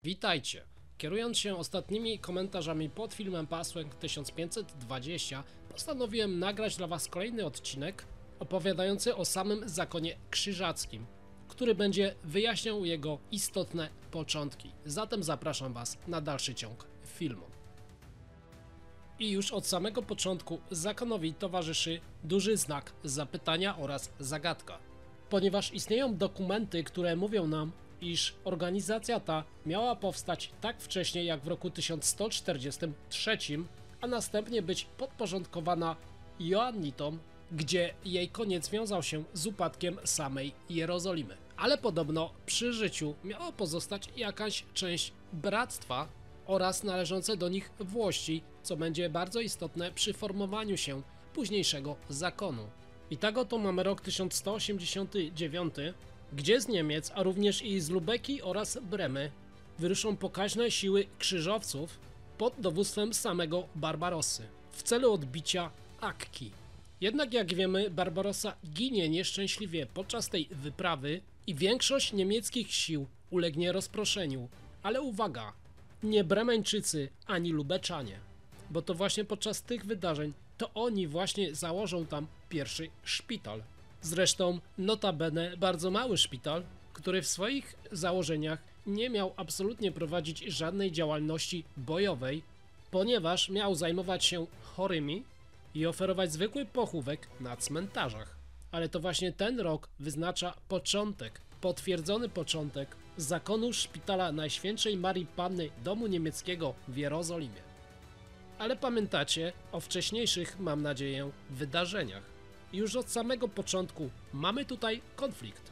Witajcie! Kierując się ostatnimi komentarzami pod filmem Password 1520, postanowiłem nagrać dla Was kolejny odcinek opowiadający o samym zakonie krzyżackim, który będzie wyjaśniał jego istotne początki. Zatem zapraszam Was na dalszy ciąg filmu. I już od samego początku zakonowi towarzyszy duży znak zapytania oraz zagadka, ponieważ istnieją dokumenty, które mówią nam, iż organizacja ta miała powstać tak wcześnie jak w roku 1143, a następnie być podporządkowana Joannitom, gdzie jej koniec wiązał się z upadkiem samej Jerozolimy. Ale podobno przy życiu miała pozostać jakaś część bractwa oraz należące do nich włości, co będzie bardzo istotne przy formowaniu się późniejszego zakonu. I tak oto mamy rok 1189, gdzie z Niemiec, a również i z Lubeki oraz Bremy wyruszą pokaźne siły krzyżowców pod dowództwem samego Barbarossy w celu odbicia Akki. Jednak jak wiemy, Barbarossa ginie nieszczęśliwie podczas tej wyprawy i większość niemieckich sił ulegnie rozproszeniu. Ale uwaga, nie Bremeńczycy ani Lubeczanie, bo to właśnie podczas tych wydarzeń to oni właśnie założą tam pierwszy szpital. Zresztą notabene bardzo mały szpital, który w swoich założeniach nie miał absolutnie prowadzić żadnej działalności bojowej, ponieważ miał zajmować się chorymi i oferować zwykły pochówek na cmentarzach. Ale to właśnie ten rok wyznacza początek, potwierdzony początek zakonu szpitala Najświętszej Marii Panny Domu Niemieckiego w Jerozolimie. Ale pamiętacie o wcześniejszych, mam nadzieję, wydarzeniach. Już od samego początku mamy tutaj konflikt,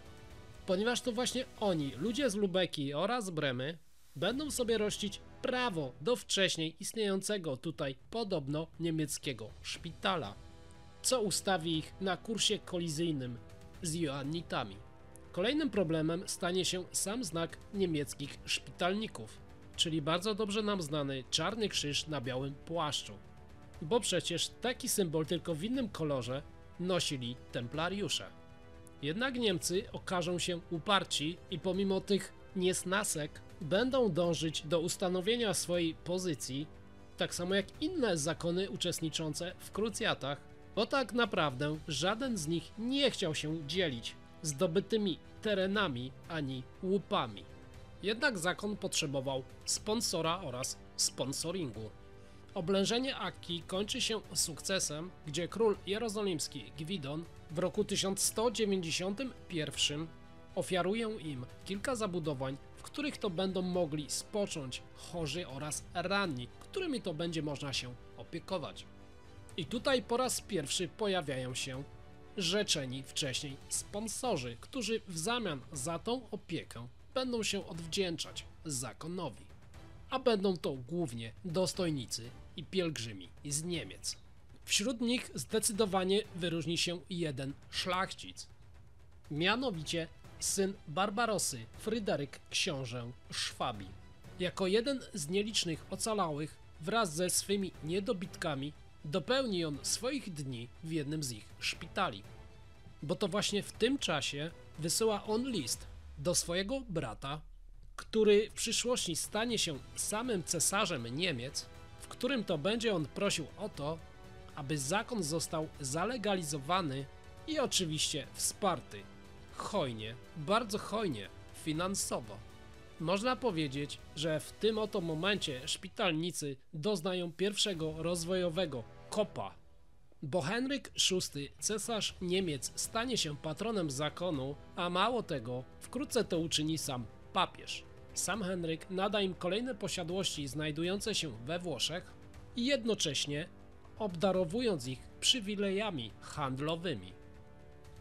ponieważ to właśnie oni, ludzie z Lubeki oraz Bremy, będą sobie rościć prawo do wcześniej istniejącego tutaj podobno niemieckiego szpitala, co ustawi ich na kursie kolizyjnym z Joannitami. Kolejnym problemem stanie się sam znak niemieckich szpitalników, czyli bardzo dobrze nam znany czarny krzyż na białym płaszczu, bo przecież taki symbol tylko w innym kolorze nosili templariusze. Jednak Niemcy okażą się uparci i pomimo tych niesnasek będą dążyć do ustanowienia swojej pozycji, tak samo jak inne zakony uczestniczące w krucjatach, bo tak naprawdę żaden z nich nie chciał się dzielić zdobytymi terenami ani łupami. Jednak zakon potrzebował sponsora oraz sponsoringu. Oblężenie Akki kończy się sukcesem, gdzie król jerozolimski Gwidon w roku 1191 ofiaruje im kilka zabudowań, w których to będą mogli spocząć chorzy oraz ranni, którymi to będzie można się opiekować. I tutaj po raz pierwszy pojawiają się rzeczeni wcześniej sponsorzy, którzy w zamian za tą opiekę będą się odwdzięczać zakonowi. A będą to głównie dostojnicy i pielgrzymi z Niemiec. Wśród nich zdecydowanie wyróżni się jeden szlachcic, mianowicie syn Barbarossy, Fryderyk książę Szwabii. Jako jeden z nielicznych ocalałych wraz ze swymi niedobitkami dopełni on swoich dni w jednym z ich szpitali. Bo to właśnie w tym czasie wysyła on list do swojego brata, który w przyszłości stanie się samym cesarzem Niemiec, w którym to będzie on prosił o to, aby zakon został zalegalizowany i oczywiście wsparty hojnie, bardzo hojnie finansowo. Można powiedzieć, że w tym oto momencie szpitalnicy doznają pierwszego rozwojowego kopa, bo Henryk VI, cesarz Niemiec, stanie się patronem zakonu, a mało tego, wkrótce to uczyni sam papież. Sam Henryk nada im kolejne posiadłości znajdujące się we Włoszech i jednocześnie obdarowując ich przywilejami handlowymi.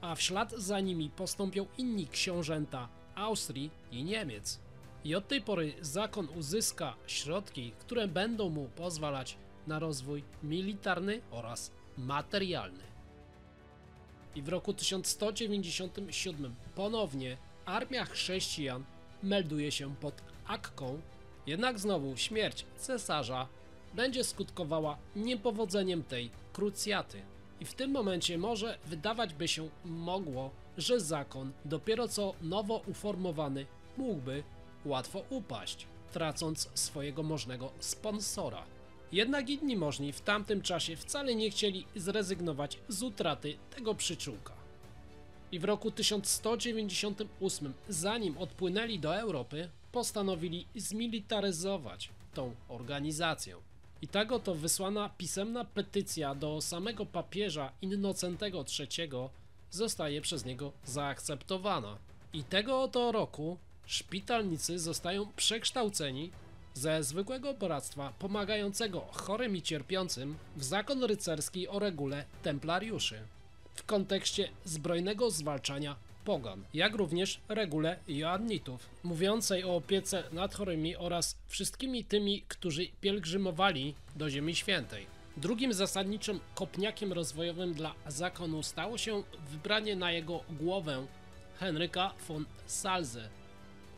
A w ślad za nimi postąpią inni książęta Austrii i Niemiec. I od tej pory zakon uzyska środki, które będą mu pozwalać na rozwój militarny oraz materialny. I w roku 1197 ponownie armia chrześcijan melduje się pod Akką, jednak znowu śmierć cesarza będzie skutkowała niepowodzeniem tej krucjaty. I w tym momencie może wydawać by się mogło, że zakon dopiero co nowo uformowany mógłby łatwo upaść. tracąc swojego możnego sponsora. Jednak inni możni w tamtym czasie wcale nie chcieli zrezygnować z utraty tego przyczółka. I w roku 1198, zanim odpłynęli do Europy, postanowili zmilitaryzować tą organizację. I tak oto wysłana pisemna petycja do samego papieża Innocentego III zostaje przez niego zaakceptowana. I tego oto roku szpitalnicy zostają przekształceni ze zwykłego bractwa pomagającego chorym i cierpiącym w zakon rycerski o regule templariuszy w kontekście zbrojnego zwalczania pogan, jak również regule joannitów, mówiącej o opiece nad chorymi oraz wszystkimi tymi, którzy pielgrzymowali do Ziemi Świętej. Drugim zasadniczym kopniakiem rozwojowym dla zakonu stało się wybranie na jego głowę Henryka von Salze,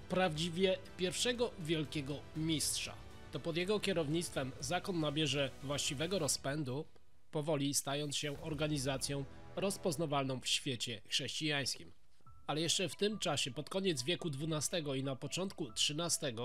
prawdziwie pierwszego wielkiego mistrza. To pod jego kierownictwem zakon nabierze właściwego rozpędu, powoli stając się organizacją rozpoznawalną w świecie chrześcijańskim. Ale jeszcze w tym czasie, pod koniec wieku XII i na początku XIII,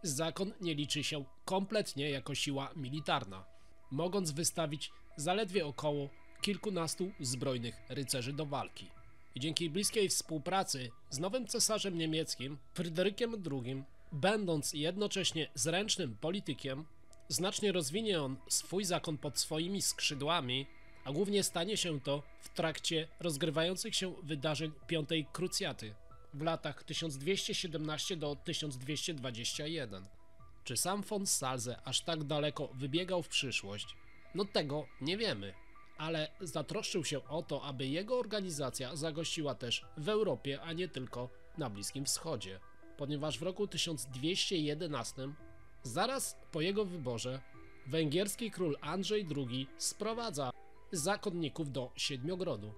zakon nie liczy się kompletnie jako siła militarna, mogąc wystawić zaledwie około kilkunastu zbrojnych rycerzy do walki. I dzięki bliskiej współpracy z nowym cesarzem niemieckim, Fryderykiem II, będąc jednocześnie zręcznym politykiem, znacznie rozwinie on swój zakon pod swoimi skrzydłami, a głównie stanie się to w trakcie rozgrywających się wydarzeń Piątej Krucjaty w latach 1217 do 1221. Czy sam von Salze aż tak daleko wybiegał w przyszłość? No tego nie wiemy, ale zatroszczył się o to, aby jego organizacja zagościła też w Europie, a nie tylko na Bliskim Wschodzie, ponieważ w roku 1211, zaraz po jego wyborze, węgierski król Andrzej II sprowadza zakonników do Siedmiogrodu,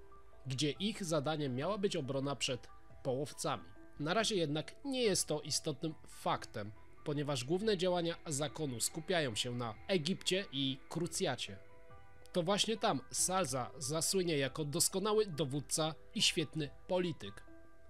gdzie ich zadaniem miała być obrona przed połowcami. Na razie jednak nie jest to istotnym faktem, ponieważ główne działania zakonu skupiają się na Egipcie i Krucjacie. To właśnie tam Salza zasłynie jako doskonały dowódca i świetny polityk,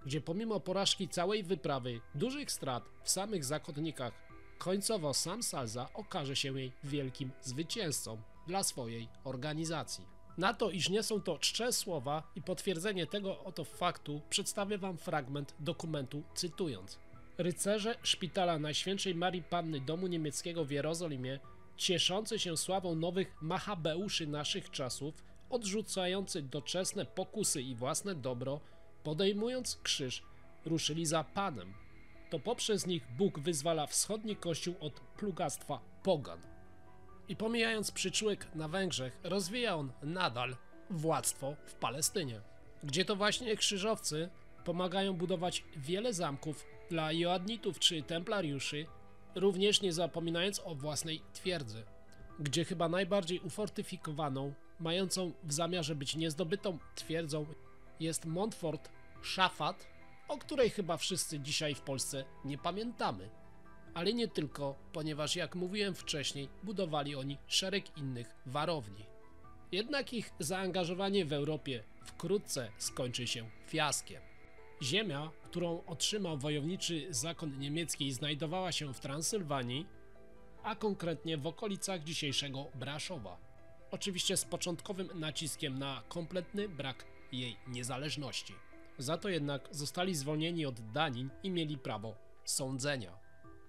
gdzie pomimo porażki całej wyprawy, dużych strat w samych zakonnikach, końcowo sam Salza okaże się jej wielkim zwycięzcą dla swojej organizacji. Na to, iż nie są to czcze słowa i potwierdzenie tego oto faktu, przedstawię wam fragment dokumentu, cytując: rycerze szpitala Najświętszej Marii Panny Domu Niemieckiego w Jerozolimie, cieszący się sławą nowych machabeuszy naszych czasów, odrzucający doczesne pokusy i własne dobro, podejmując krzyż, ruszyli za Panem. To poprzez nich Bóg wyzwala wschodni kościół od plugastwa pogan. I pomijając przyczółek na Węgrzech, rozwija on nadal władztwo w Palestynie, gdzie to właśnie krzyżowcy pomagają budować wiele zamków dla joannitów czy templariuszy, również nie zapominając o własnej twierdzy, gdzie chyba najbardziej ufortyfikowaną, mającą w zamiarze być niezdobytą twierdzą jest Montfort Szafat, o której chyba wszyscy dzisiaj w Polsce nie pamiętamy. Ale nie tylko, ponieważ jak mówiłem wcześniej, budowali oni szereg innych warowni. Jednak ich zaangażowanie w Europie wkrótce skończy się fiaskiem. Ziemia, którą otrzymał wojowniczy zakon niemiecki, znajdowała się w Transylwanii, a konkretnie w okolicach dzisiejszego Braszowa. Oczywiście z początkowym naciskiem na kompletny brak jej niezależności. Za to jednak zostali zwolnieni od danin i mieli prawo sądzenia.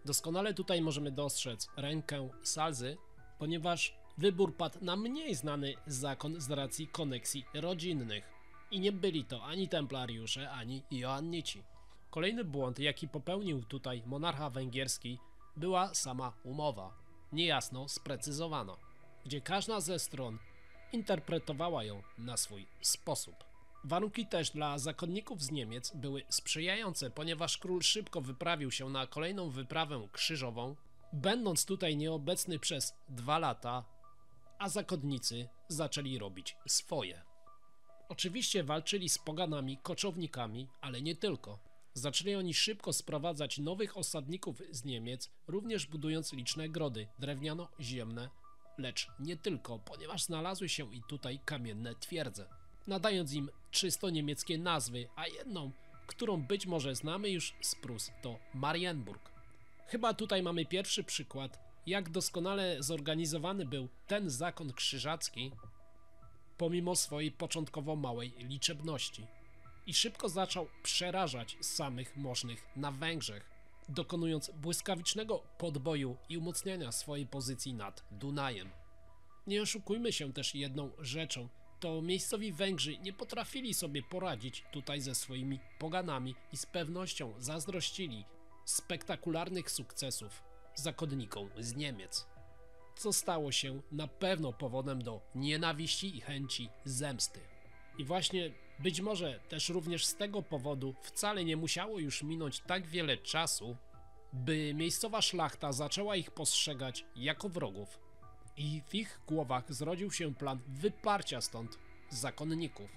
Doskonale tutaj możemy dostrzec rękę Salzy, ponieważ wybór padł na mniej znany zakon z racji koneksji rodzinnych. I nie byli to ani templariusze, ani joannici. Kolejny błąd, jaki popełnił tutaj monarcha węgierski, była sama umowa, niejasno sprecyzowana, gdzie każda ze stron interpretowała ją na swój sposób. Warunki też dla zakonników z Niemiec były sprzyjające, ponieważ król szybko wyprawił się na kolejną wyprawę krzyżową, będąc tutaj nieobecny przez 2 lata, a zakonnicy zaczęli robić swoje. Oczywiście walczyli z poganami, koczownikami, ale nie tylko. Zaczęli oni szybko sprowadzać nowych osadników z Niemiec, również budując liczne grody drewniano-ziemne, lecz nie tylko, ponieważ znalazły się i tutaj kamienne twierdze, nadając im czysto niemieckie nazwy, a jedną, którą być może znamy już z Prus, to Marienburg. Chyba tutaj mamy pierwszy przykład, jak doskonale zorganizowany był ten zakon krzyżacki, pomimo swojej początkowo małej liczebności. I szybko zaczął przerażać samych możnych na Węgrzech, dokonując błyskawicznego podboju i umocniania swojej pozycji nad Dunajem. Nie oszukujmy się też jedną rzeczą, to miejscowi Węgrzy nie potrafili sobie poradzić tutaj ze swoimi poganami i z pewnością zazdrościli spektakularnych sukcesów zakonnikom z Niemiec, co stało się na pewno powodem do nienawiści i chęci zemsty. I właśnie być może też również z tego powodu wcale nie musiało już minąć tak wiele czasu, by miejscowa szlachta zaczęła ich postrzegać jako wrogów i w ich głowach zrodził się plan wyparcia stąd zakonników.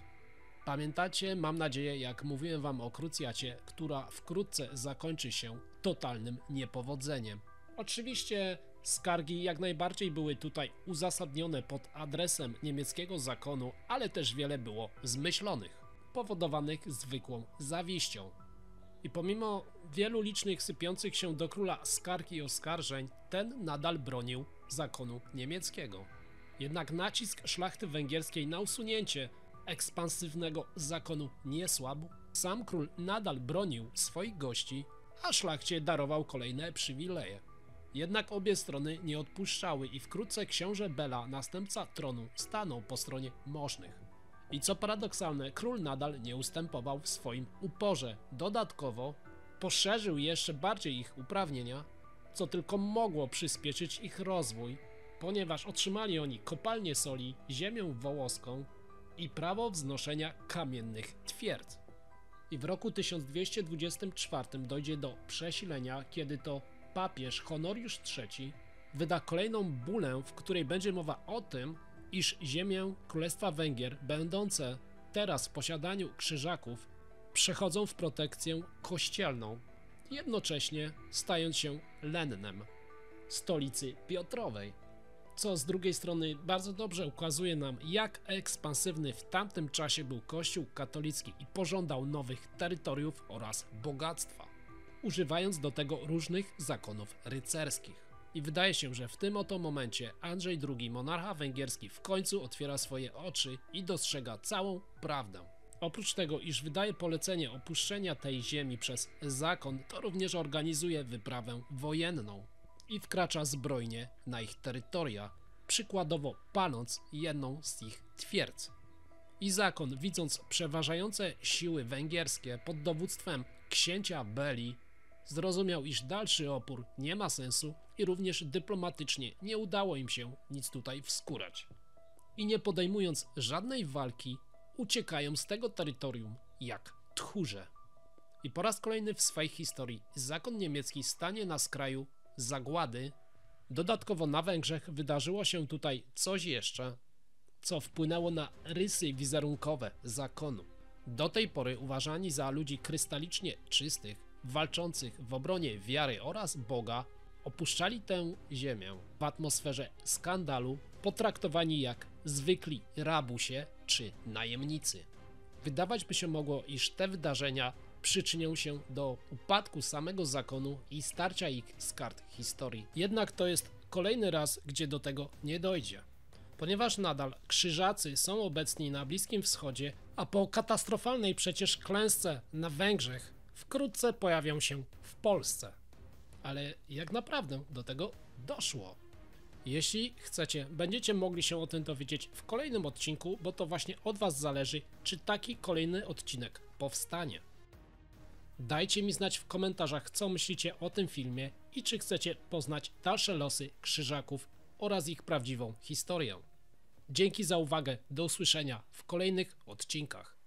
Pamiętacie, mam nadzieję, jak mówiłem wam o krucjacie, która wkrótce zakończy się totalnym niepowodzeniem. Oczywiście skargi jak najbardziej były tutaj uzasadnione pod adresem niemieckiego zakonu, ale też wiele było zmyślonych, powodowanych zwykłą zawiścią. I pomimo wielu licznych sypiących się do króla skarg i oskarżeń, ten nadal bronił zakonu niemieckiego. Jednak nacisk szlachty węgierskiej na usunięcie ekspansywnego zakonu nie słabł. Sam król nadal bronił swoich gości, a szlachcie darował kolejne przywileje. Jednak obie strony nie odpuszczały i wkrótce książę Bela, następca tronu, stanął po stronie możnych. I co paradoksalne, król nadal nie ustępował w swoim uporze. Dodatkowo poszerzył jeszcze bardziej ich uprawnienia, co tylko mogło przyspieszyć ich rozwój, ponieważ otrzymali oni kopalnię soli, ziemię wołoską i prawo wznoszenia kamiennych twierdz. I w roku 1224 dojdzie do przesilenia, kiedy to papież Honoriusz III wyda kolejną bulę, w której będzie mowa o tym, iż ziemię Królestwa Węgier, będące teraz w posiadaniu krzyżaków, przechodzą w protekcję kościelną, jednocześnie stając się Lennem, stolicy Piotrowej. Co z drugiej strony bardzo dobrze ukazuje nam, jak ekspansywny w tamtym czasie był Kościół katolicki i pożądał nowych terytoriów oraz bogactwa, używając do tego różnych zakonów rycerskich. I wydaje się, że w tym oto momencie Andrzej II, monarcha węgierski, w końcu otwiera swoje oczy i dostrzega całą prawdę. Oprócz tego, iż wydaje polecenie opuszczenia tej ziemi przez zakon, to również organizuje wyprawę wojenną i wkracza zbrojnie na ich terytoria, przykładowo paląc jedną z ich twierdz. I zakon, widząc przeważające siły węgierskie pod dowództwem księcia Beli, zrozumiał, iż dalszy opór nie ma sensu i również dyplomatycznie nie udało im się nic tutaj wskórać. I nie podejmując żadnej walki, uciekają z tego terytorium jak tchórze. I po raz kolejny w swojej historii zakon niemiecki stanie na skraju zagłady. Dodatkowo na Węgrzech wydarzyło się tutaj coś jeszcze, co wpłynęło na rysy wizerunkowe zakonu. Do tej pory uważani za ludzi krystalicznie czystych, walczących w obronie wiary oraz Boga, opuszczali tę ziemię w atmosferze skandalu, potraktowani jak zwykli rabusie czy najemnicy. Wydawać by się mogło, iż te wydarzenia przyczynią się do upadku samego zakonu i starcia ich z kart historii. Jednak to jest kolejny raz, gdzie do tego nie dojdzie, ponieważ nadal krzyżacy są obecni na Bliskim Wschodzie, a po katastrofalnej przecież klęsce na Węgrzech wkrótce pojawią się w Polsce. Ale jak naprawdę do tego doszło? Jeśli chcecie, będziecie mogli się o tym dowiedzieć w kolejnym odcinku, bo to właśnie od was zależy, czy taki kolejny odcinek powstanie. Dajcie mi znać w komentarzach, co myślicie o tym filmie i czy chcecie poznać dalsze losy krzyżaków oraz ich prawdziwą historię. Dzięki za uwagę, do usłyszenia w kolejnych odcinkach.